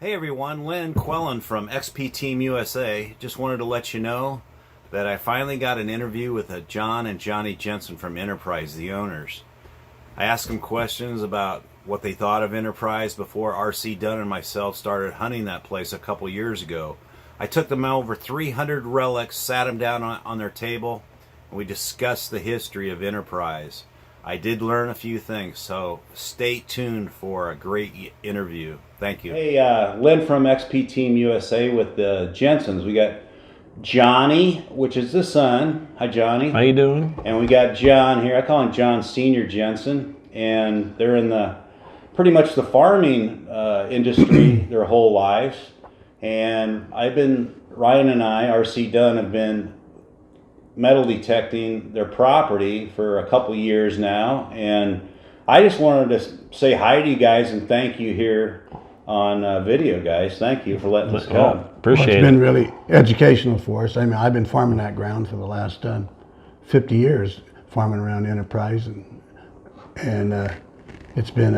Hey everyone, Lynn Quellen from XP Team USA. Just wanted to let you know that I finally got an interview with John and Johnny Jensen from Enterprise, the owners. I asked them questions about what they thought of Enterprise before R.C. Dunn and myself started hunting that place a couple years ago. I took them over 300 relics, sat them down on their table, and we discussed the history of Enterprise. I did learn a few things, so stay tuned for a great interview. Thank you. Hey, Lynn from XP Team USA with the Jensens. We got Johnny, which is the son. Hi, Johnny. How you doing? And we got John here. I call him John Senior Jensen, and they're in the pretty much the farming industry their whole lives. And Ryan and I, R.C. Dunn, have been metal detecting their property for a couple years now, and I just wanted to say hi to you guys and thank you here on video, guys. Thank you for letting us come. Appreciate it. It's been really educational for us. I mean, I've been farming that ground for the last 50 years, farming around Enterprise, and it's been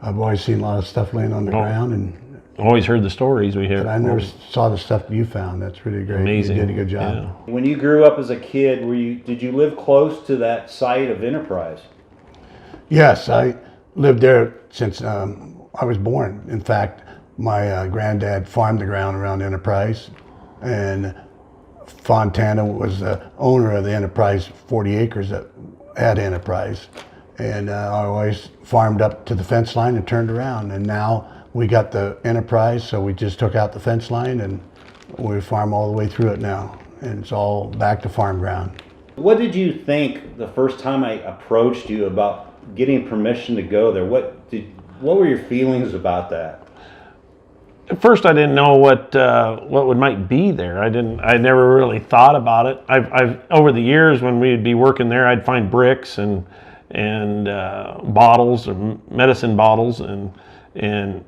I've always seen a lot of stuff laying on the ground, and always heard the stories we hear. But I never saw the stuff that you found. That's really great. Amazing. You did a good job. Yeah. When you grew up as a kid, did you live close to that site of Enterprise? Yes, I lived there since I was born. In fact, my granddad farmed the ground around Enterprise, and Fontana was the owner of the Enterprise 40 acres that had Enterprise. And I always farmed up to the fence line and turned around. And now we got the Enterprise, so we just took out the fence line and we farm all the way through it now. And it's all back to farm ground. What did you think the first time I approached you about getting permission to go there? What were your feelings about that? At first, I didn't know what might be there. I never really thought about it. I've over the years when we'd be working there, I'd find bricks and bottles or medicine bottles and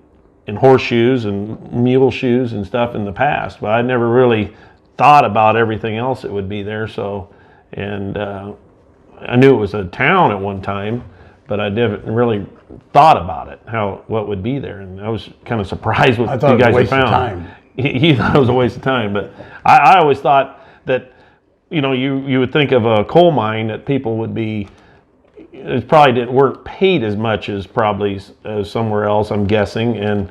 horseshoes and mule shoes and stuff in the past, but I never really thought about everything else that would be there. So, and I knew it was a town at one time, but I didn't really thought about it, what would be there, and I was kind of surprised with what you guys have found. He thought it was a waste of time, but I always thought that you would think of a coal mine that people would be. It probably weren't paid as much as as somewhere else, I'm guessing, and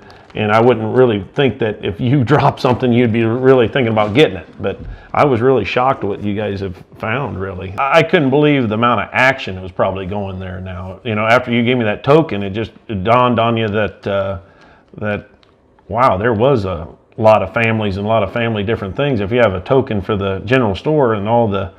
I wouldn't really think that if you drop something, you'd be really thinking about getting it. But I was really shocked at what you guys have found, really. I couldn't believe the amount of action that was probably going there now. After you gave me that token, it dawned on you that wow, there was a lot of families and a lot of family different things. If you have a token for the general store and all the,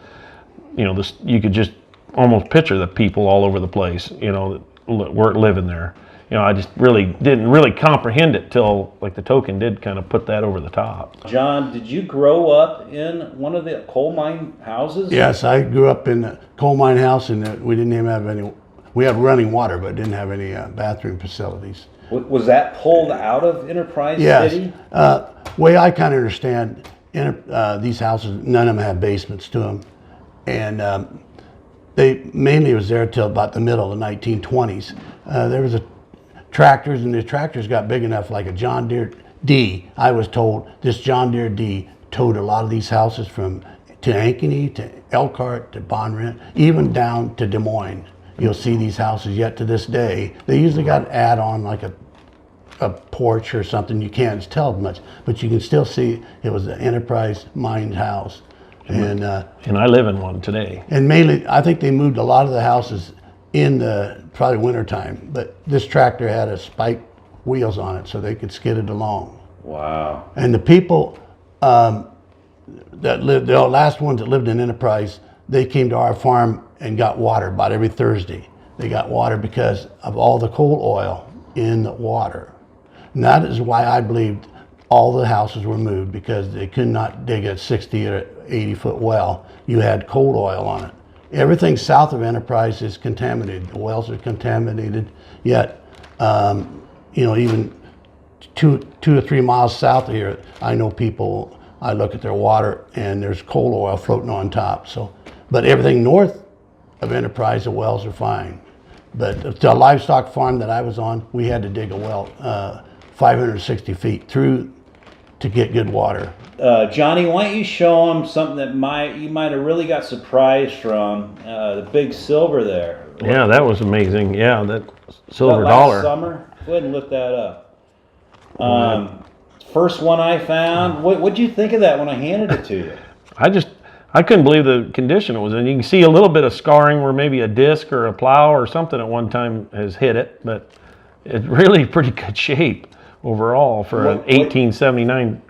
you could just almost picture the people all over the place, that were living there. I just didn't really comprehend it till the token did kind of put that over the top. John, did you grow up in one of the coal mine houses? Yes, I grew up in a coal mine house, and we didn't even have any. We had running water, but didn't have any bathroom facilities. Was that pulled out of Enterprise City? Way I kind of understand, these houses, none of them had basements to them, and they mainly was there till about the middle of the 1920s. There was tractors, and the tractors got big enough, like a John Deere D. I was told this John Deere D towed a lot of these houses to Ankeny, to Elkhart, to Bonrent, even down to Des Moines. You'll see these houses yet to this day. They usually got add on like a porch or something. You can't tell much, but you can still see it was an Enterprise mined house. And I live in one today. And mainly, I think they moved a lot of the houses in the probably wintertime, but this tractor had a spike wheels on it so they could skid it along. Wow. And the people that lived, the last ones that lived in Enterprise, they came to our farm and got water about every Thursday. They got water because of all the coal oil in the water. And that is why I believed all the houses were moved, because they could not dig a 60 or 80 foot well. You had coal oil on it. Everything south of Enterprise is contaminated. The wells are contaminated, yet, even two or 3 miles south of here, I know people, I look at their water and there's coal oil floating on top. But everything north of Enterprise, the wells are fine. But the livestock farm that I was on, we had to dig a well 560 feet through to get good water. Johnny, why don't you show them something that you might have really got surprised from, the big silver there. Yeah, that was amazing. Yeah, that silver Last dollar. summer. Go ahead and look that up. First one I found. What'd you think of that when I handed it to you? I couldn't believe the condition it was in. You can see a little bit of scarring where maybe a disc or a plow or something at one time has hit it, but it's really pretty good shape overall for an 1879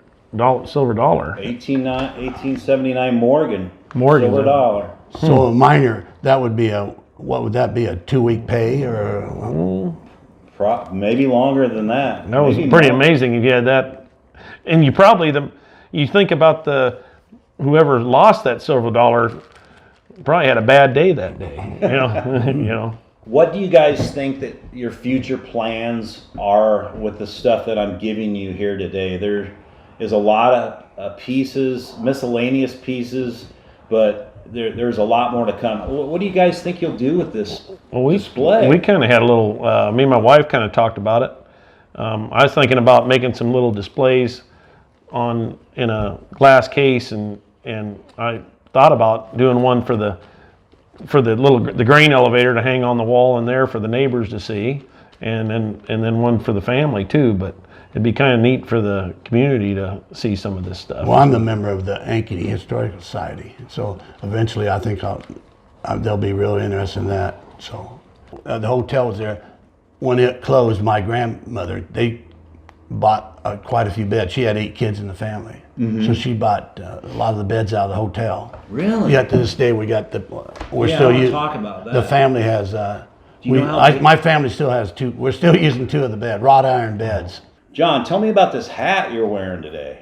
silver dollar. 1879 Morgan silver Yeah. dollar. So a miner, that would be what would that be, a 2-week pay or? Maybe longer than that. That was Maybe pretty more. amazing. You had that, and you think about whoever lost that silver dollar probably had a bad day that day. You know. What do you guys think that your future plans are with the stuff that I'm giving you here today? There is a lot of pieces, miscellaneous pieces, but there's a lot more to come. What do you guys think you'll do with this display? We kind of had a little. Me and my wife kind of talked about it. I was thinking about making some little displays in a glass case, and I thought about doing one for the grain elevator to hang on the wall in there for the neighbors to see, and then one for the family too. But it'd be kind of neat for the community to see some of this stuff. Well, I'm the member of the Ankeny Historical Society, so eventually I think they'll be really interested in that. So the hotel was there. When it closed, my grandmother, they bought quite a few beds. She had 8 kids in the family. So she bought a lot of the beds out of the hotel. Really? Yeah, to this day we're I still wanna using. talk about that. The family has. you know how big- My family still has 2. We're still using 2 of the wrought iron beds. John, tell me about this hat you're wearing today.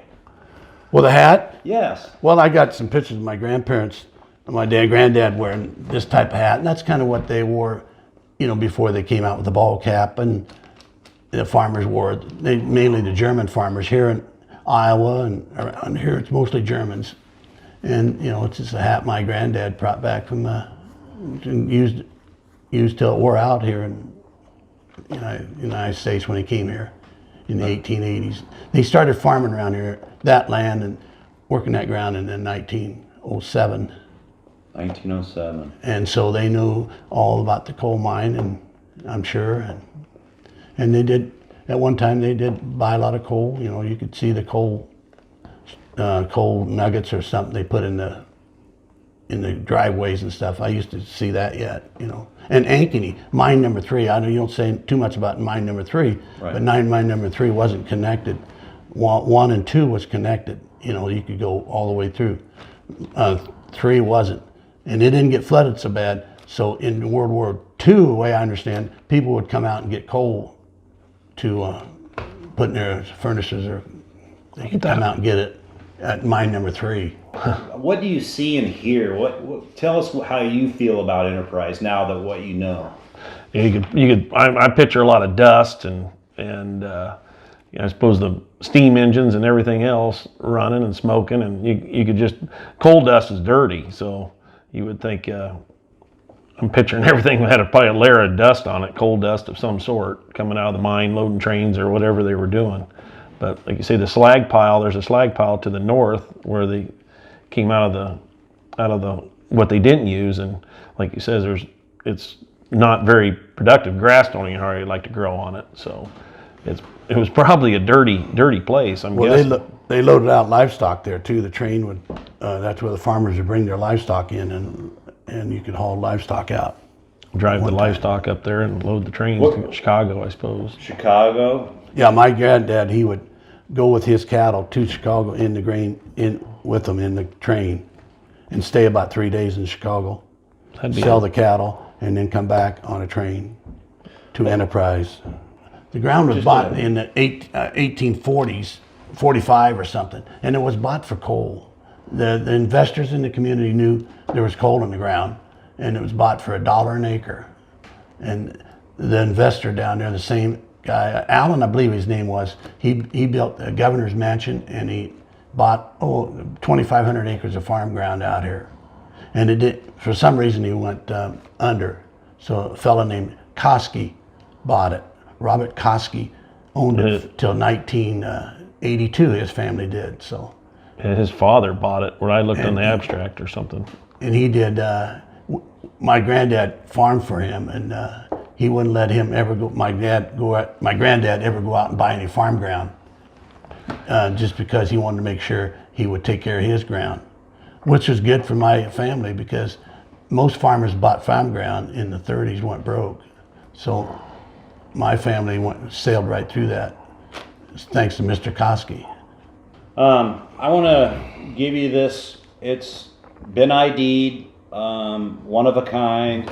Well, the hat. Yes. Well, I got some pictures of my grandparents, my granddad wearing this type of hat, and that's kind of what they wore, before they came out with the ball cap, and the farmers wore it. Mainly the German farmers here in Iowa and around here. It's mostly Germans, and it's just a hat my granddad brought back from and used till it wore out here in the United States when he came here in the 1880s. They started farming around here, that land, and working that ground in 1907. 1907. And so they knew all about the coal mine, and I'm sure, and they did, at one time they did buy a lot of coal. You could see the coal nuggets or something they put in the driveways and stuff. I used to see that yet, And Ankeny, mine number 3, I know you don't say too much about mine number 3, Right. but mine number 3 wasn't connected. 1 and 2 was connected. You could go all the way through. 3 wasn't. And it didn't get flooded so bad. So in World War II, the way I understand, people would come out and get coal to put in their furnaces, or they could come out and get it at mine number 3. What do you see and hear? What tell us how you feel about Enterprise now that what you know. I picture a lot of dust and I suppose the steam engines and everything else running and smoking, and you could just, coal dust is dirty, so you would think, I'm picturing everything that had probably a layer of dust on it, coal dust of some sort, coming out of the mine, loading trains or whatever they were doing. But like you say, the slag pile, there's a slag pile to the north where they came out of the what they didn't use, and like you said, it's not very productive. Grass don't even hardly like to grow on it, so it was probably a dirty place. I'm guessing. They loaded out livestock there too. The train would, that's where the farmers would bring their livestock in, and you could haul livestock out. Drive the livestock up there and load the trains to Chicago, I suppose. Chicago? Yeah, my granddad, he would go with his cattle to Chicago in the grain, with them in the train, and stay about 3 days in Chicago, sell the cattle, and then come back on a train to Enterprise. The ground was bought in the 1840s, 45 or something, and it was bought for coal. The investors in the community knew there was coal in the ground, and it was bought for $1 an acre. And the investor down there, the same guy, Allen, I believe his name was, he built a governor's mansion, and he bought 2,500 acres of farm ground out here. And it did, for some reason he went under. So a fellow named Koski bought it. Robert Koski owned it till 1982. His family did so. And his father bought it, where I looked on the abstract or something. And he did. My granddad farmed for him, and he wouldn't let him ever go. My granddad ever go out and buy any farm ground, just because he wanted to make sure he would take care of his ground, which was good for my family because most farmers bought farm ground in the 30s, went broke. So my family sailed right through that, thanks to Mr. Koski. I want to give you this. It's been ID'd, one of a kind.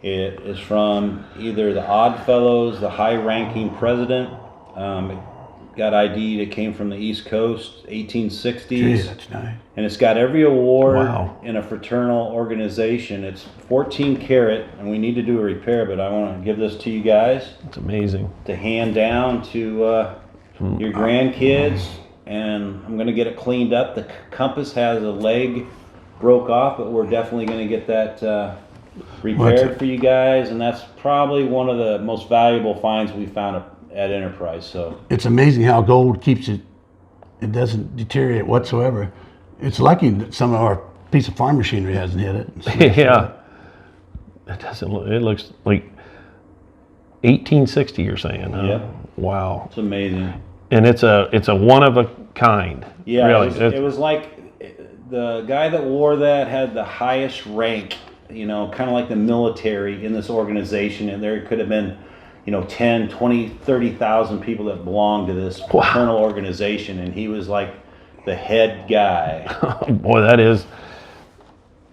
It is from either the Oddfellows, the high-ranking president. It got ID'd. It came from the East Coast, 1860s. Gee, that's nice. And it's got every award Wow. in a fraternal organization. It's 14 karat, and we need to do a repair, but I want to give this to you guys It's amazing. to hand down to your grandkids. And I'm going to get it cleaned up. The compass has a leg broke off, but we're definitely going to get that repaired for you guys. And that's probably one of the most valuable finds we found at Enterprise. So It's amazing how gold keeps it. It doesn't deteriorate whatsoever. It's lucky that some of our piece of farm machinery hasn't hit it. Yeah. It doesn't look, it looks like 1860, you're saying, huh? Yeah. Wow. it's amazing. And it's a one of a kind. Yeah, Really. it was like the guy that wore that had the highest rank, kind of like the military in this organization. And there could have been, 10, 20, 30,000 people that belonged to this fraternal organization. And he was like the head guy. Boy, that is.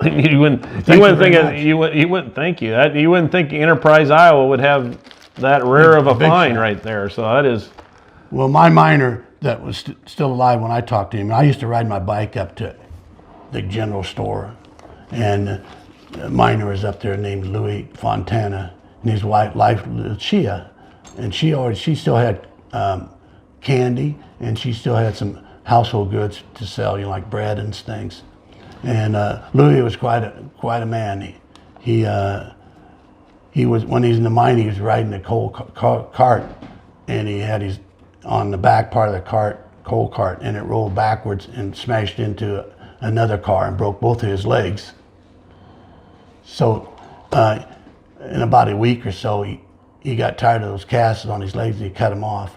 You wouldn't think Enterprise, Iowa would have that rare of a Big find shot. right there. So that is. Well, my miner that was still alive when I talked to him, I used to ride my bike up to the general store, and a miner was up there named Louis Fontana, and his wife, Shia, and she still had candy, and she still had some household goods to sell, like bread and things. And Louis was quite a man. He was, when he's in the mine, he was riding a coal cart, and he had his on the back part of the coal cart, and it rolled backwards and smashed into another car and broke both of his legs. So in about a week or so, he got tired of those casts on his legs and he cut them off.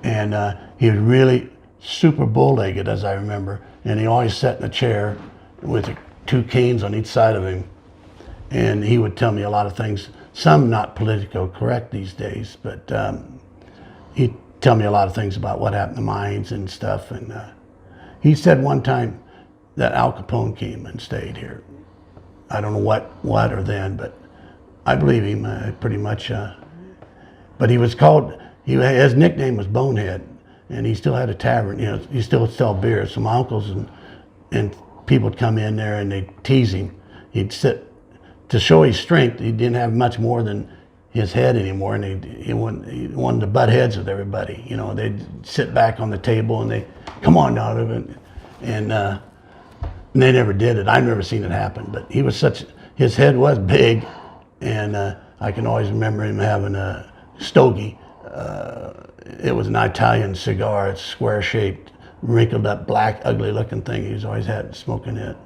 And he was really super bull-legged, as I remember, and he always sat in a chair with 2 canes on each side of him. And he would tell me a lot of things, some not politically correct these days, but he'd tell me a lot of things about what happened to mines and stuff. And he said one time that Al Capone came and stayed here. I don't know what or then, but I believe him pretty much. But he was called, his nickname was Bonehead, and he still had a tavern. He still sell beer. So my uncles and people would come in there and they'd tease him. He'd sit, to show his strength, he didn't have much more than his head anymore, and he wanted to butt heads with everybody. They'd sit back on the table and they, come on, Donovan, and they never did it. I've never seen it happen, but he was his head was big, and I can always remember him having a stogie. It was an Italian cigar. It's square shaped, wrinkled up, black, ugly looking thing. He's always had smoking it.